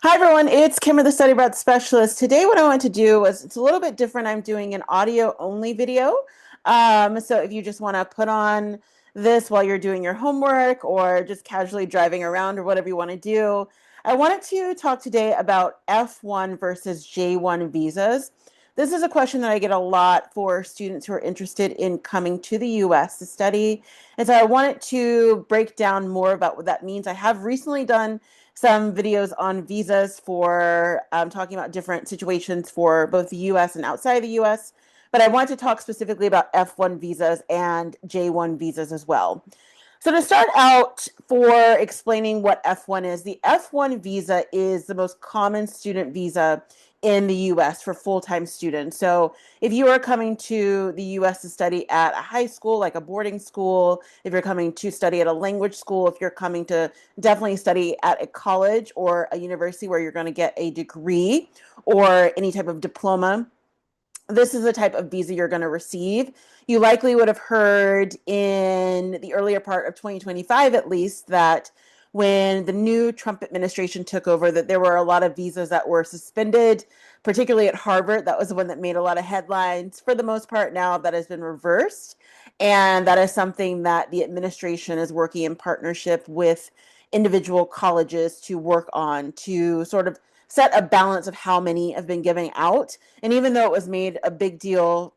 Hi everyone, it's Kimmer, the study abroad specialist. Today what I want to do was, it's a little bit different. I'm doing an audio only video. So if you just want to put on this while you're doing your homework or just casually driving around or whatever you want to do, I wanted to talk today about F-1 versus J-1 visas. This is a question that I get a lot for students who are interested in coming to the US to study. And so I wanted to break down more about what that means. I have recently done some videos on visas for talking about different situations for both the US and outside the US. But I want to talk specifically about F-1 visas and J-1 visas as well. So to start out for explaining what F-1 is, the F-1 visa is the most common student visa in the US for full-time students. So if you are coming to the US to study at a high school, like a boarding school, if you're coming to study at a language school, if you're coming to definitely study at a college or a university where you're going to get a degree or any type of diploma, this is the type of visa you're going to receive. You likely would have heard in the earlier part of 2025, at least, that when the new Trump administration took over, that there were a lot of visas that were suspended, particularly at Harvard. That was the one that made a lot of headlines. For the most part, now that has been reversed. And that is something that the administration is working in partnership with individual colleges to work on to sort of set a balance of how many have been giving out. And even though it was made a big deal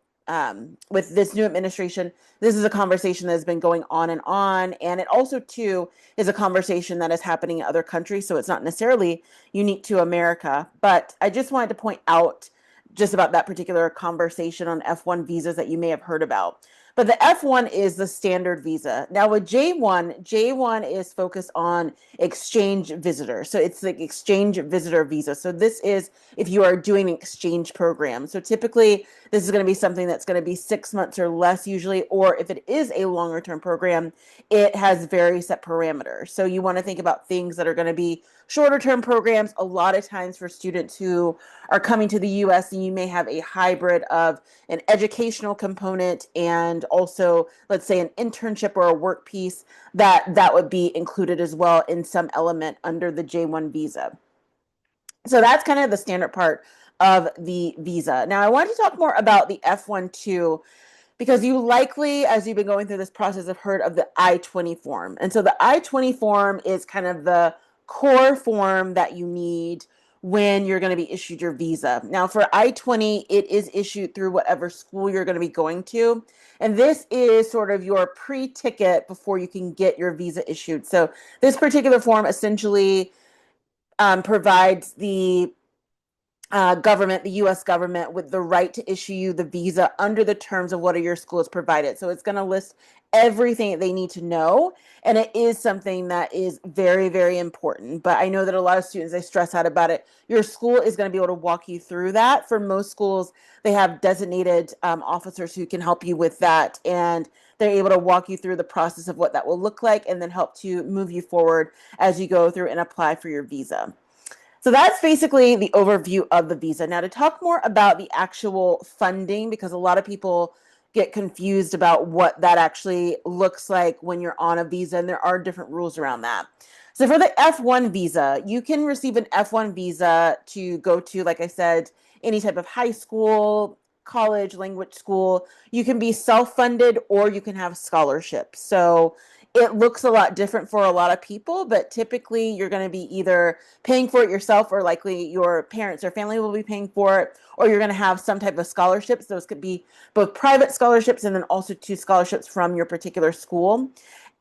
with this new administration, this is a conversation that has been going on and on. And it also, too, is a conversation that is happening in other countries. So it's not necessarily unique to America. But I just wanted to point out just about that particular conversation on F-1 visas that you may have heard about. But the F-1 is the standard visa. Now with J-1, J-1 is focused on exchange visitor. So it's the exchange visitor visa. So this is if you are doing an exchange program. So typically this is going to be something that's going to be 6 months or less usually, or if it is a longer term program, it has very set parameters. So you want to think about things that are going to be shorter term programs. A lot of times for students who are coming to the US, and you may have a hybrid of an educational component and also, let's say, an internship or a work piece, that would be included as well in some element under the J-1 visa. So that's kind of the standard part of the visa. Now I want to talk more about the F-1 too, because you likely, as you've been going through this process, have heard of the I-20 form. And so the I-20 form is kind of the core form that you need when you're going to be issued your visa. Now for I-20, it is issued through whatever school you're going to be going to. And this is sort of your pre-ticket before you can get your visa issued. So this particular form essentially provides the government, the US government, with the right to issue you the visa under the terms of what your school has provided. So it's going to list everything they need to know. And it is something that is very, very important. But I know that a lot of students, they stress out about it. Your school is going to be able to walk you through that. For most schools, they have designated officers who can help you with that. And they're able to walk you through the process of what that will look like and then help to move you forward as you go through and apply for your visa. So that's basically the overview of the visa. Now to talk more about the actual funding, because a lot of people get confused about what that actually looks like when you're on a visa, and there are different rules around that. So for the F-1 visa, you can receive an F-1 visa to go to, like I said, any type of high school, college, language school. You can be self-funded or you can have scholarships. So it looks a lot different for a lot of people, but typically you're going to be either paying for it yourself, or likely your parents or family will be paying for it, or you're going to have some type of scholarships. Those could be both private scholarships and then also two scholarships from your particular school.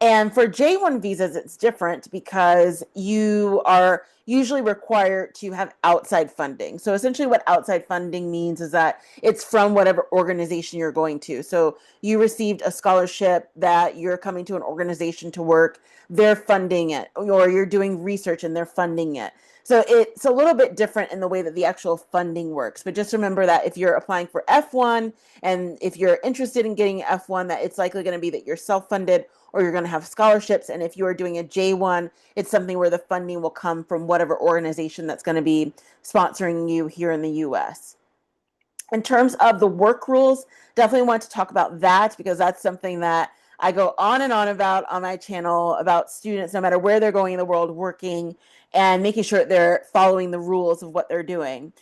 And for J-1 visas, it's different because you are usually required to have outside funding. So essentially what outside funding means is that it's from whatever organization you're going to. So you received a scholarship that you're coming to an organization to work, they're funding it, or you're doing research and they're funding it. So it's a little bit different in the way that the actual funding works. But just remember that if you're applying for F-1 and if you're interested in getting F-1, that it's likely going to be that you're self-funded or you're going to have scholarships. And if you are doing a J-1, it's something where the funding will come from whatever organization that's going to be sponsoring you here in the US. In terms of the work rules, definitely want to talk about that because that's something that I go on and on about on my channel about students, no matter where they're going in the world, working and making sure they're following the rules of what they're doing.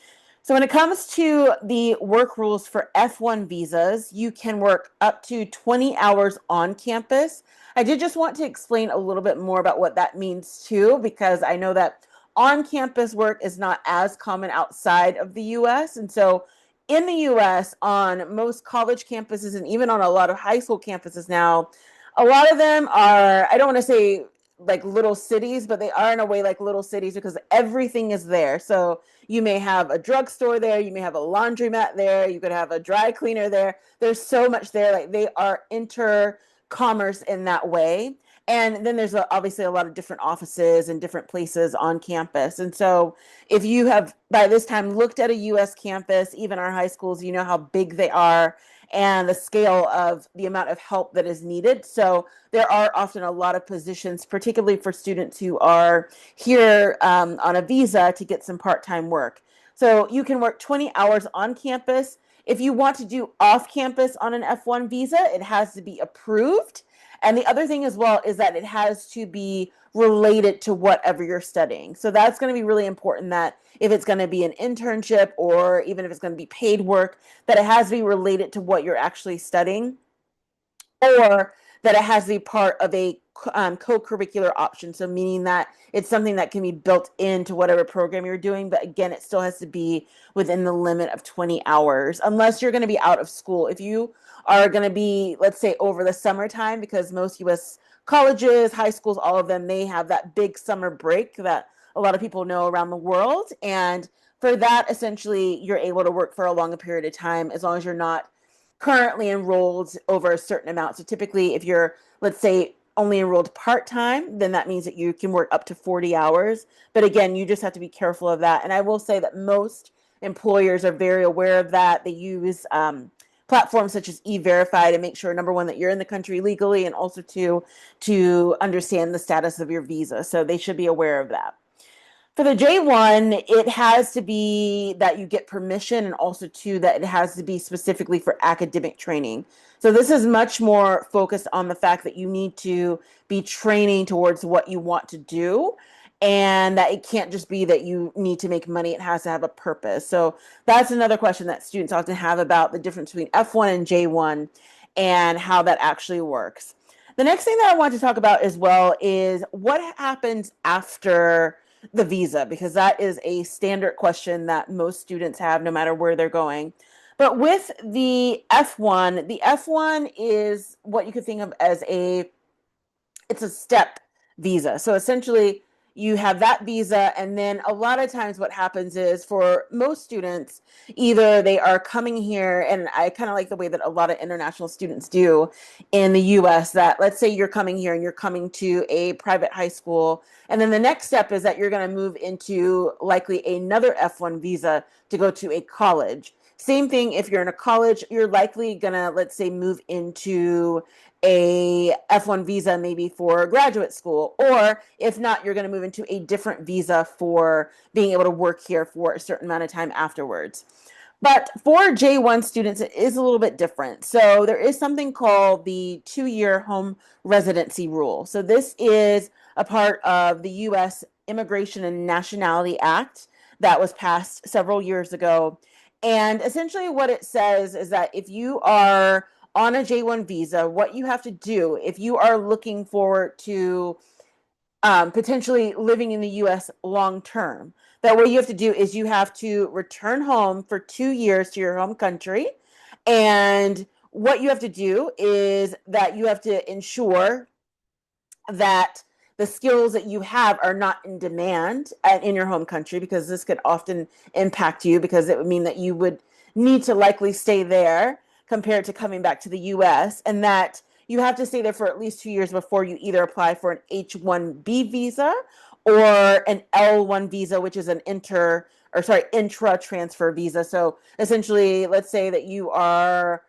So when it comes to the work rules for F-1 visas, you can work up to 20 hours on campus. I did just want to explain a little bit more about what that means too, because I know that on-campus work is not as common outside of the US. And so in the US, on most college campuses and even on a lot of high school campuses now, a lot of them are, I don't want to say like little cities, but they are in a way like little cities because everything is there. So you may have a drugstore there, you may have a laundromat there, you could have a dry cleaner there. There's so much there. Like they are inter-commerce in that way. And then there's obviously a lot of different offices and different places on campus. And so if you have by this time looked at a US campus, even our high schools, you know how big they are and the scale of the amount of help that is needed. So there are often a lot of positions, particularly for students who are here on a visa to get some part-time work. So you can work 20 hours on campus. If you want to do off campus on an F-1 visa, it has to be approved. And the other thing as well is that it has to be related to whatever you're studying. So that's going to be really important that if it's going to be an internship or even if it's going to be paid work, that it has to be related to what you're actually studying, or that it has to be part of a co-curricular option. So meaning that it's something that can be built into whatever program you're doing. But again, it still has to be within the limit of 20 hours, unless you're going to be out of school. If you are going to be, let's say, over the summertime, because most US colleges, high schools, all of them, they have that big summer break that a lot of people know around the world. And for that, essentially, you're able to work for a longer period of time as long as you're not currently enrolled over a certain amount. So typically, if you're, let's say, only enrolled part-time, then that means that you can work up to 40 hours. But again, you just have to be careful of that. And I will say that most employers are very aware of that. They use platforms such as E-Verify to make sure, number one, that you're in the country legally, and also to understand the status of your visa. So they should be aware of that. For the J-1, it has to be that you get permission, and also too that it has to be specifically for academic training. So this is much more focused on the fact that you need to be training towards what you want to do, and that it can't just be that you need to make money. It has to have a purpose. So that's another question that students often have about the difference between F-1 and J-1 and how that actually works. The next thing that I want to talk about as well is what happens after the visa, because that is a standard question that most students have no matter where they're going. But with the F-1 is what you could think of as it's a step visa. So essentially you have that visa, and then a lot of times what happens is for most students, either they are coming here, and I kind of like the way that a lot of international students do in the US, that let's say you're coming here and you're coming to a private high school, and then the next step is that you're going to move into likely another F-1 visa to go to a college. Same thing, if you're in a college, you're likely going to, let's say, move into a F-1 visa maybe for graduate school, or if not, you're going to move into a different visa for being able to work here for a certain amount of time afterwards. But for J-1 students, it is a little bit different. So there is something called the 2-year home residency rule. So this is a part of the U.S. Immigration and Nationality Act that was passed several years ago. And essentially what it says is that if you are on a J-1 visa, what you have to do if you are looking forward to potentially living in the U.S. long term, that what you have to do is you have to return home for 2 years to your home country. And what you have to do is that you have to ensure that the skills that you have are not in demand in your home country, because this could often impact you, because it would mean that you would need to likely stay there compared to coming back to the US, and that you have to stay there for at least 2 years before you either apply for an H-1B visa or an L-1 visa, which is an intra-transfer visa. So essentially, let's say that you are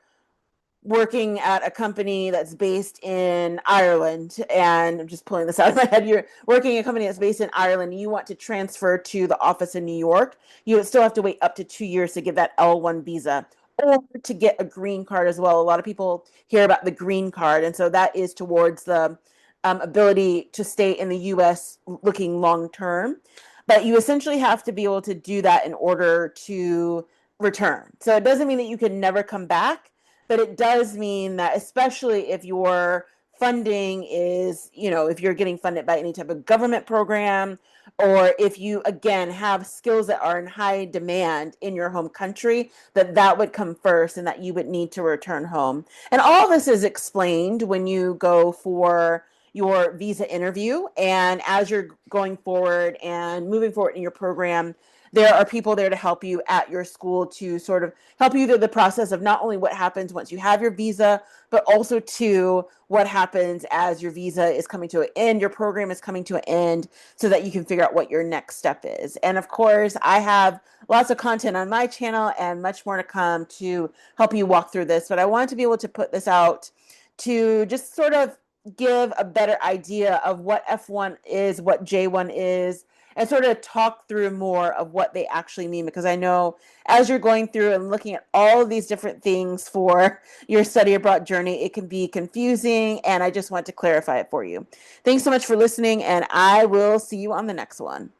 working at a company that's based in Ireland, and I'm just pulling this out of my head, you're working at a company that's based in Ireland, and you want to transfer to the office in New York, you would still have to wait up to 2 years to get that L-1 visa. or to get a green card as well. A lot of people hear about the green card, and so that is towards the ability to stay in the US looking long term. But you essentially have to be able to do that in order to return. So it doesn't mean that you can never come back, but it does mean that, especially if your funding is, if you're getting funded by any type of government program, or if you again have skills that are in high demand in your home country, that would come first and that you would need to return home. And all this is explained when you go for your visa interview. And as you're going forward and moving forward in your program, there are people there to help you at your school to sort of help you through the process of not only what happens once you have your visa, but also to what happens as your visa is coming to an end, your program is coming to an end, so that you can figure out what your next step is. And of course, I have lots of content on my channel and much more to come to help you walk through this. But I wanted to be able to put this out to just sort of give a better idea of what F1 is, what J-1 is, and sort of talk through more of what they actually mean, because I know as you're going through and looking at all of these different things for your study abroad journey, it can be confusing, and I just want to clarify it for you. Thanks so much for listening, and I will see you on the next one.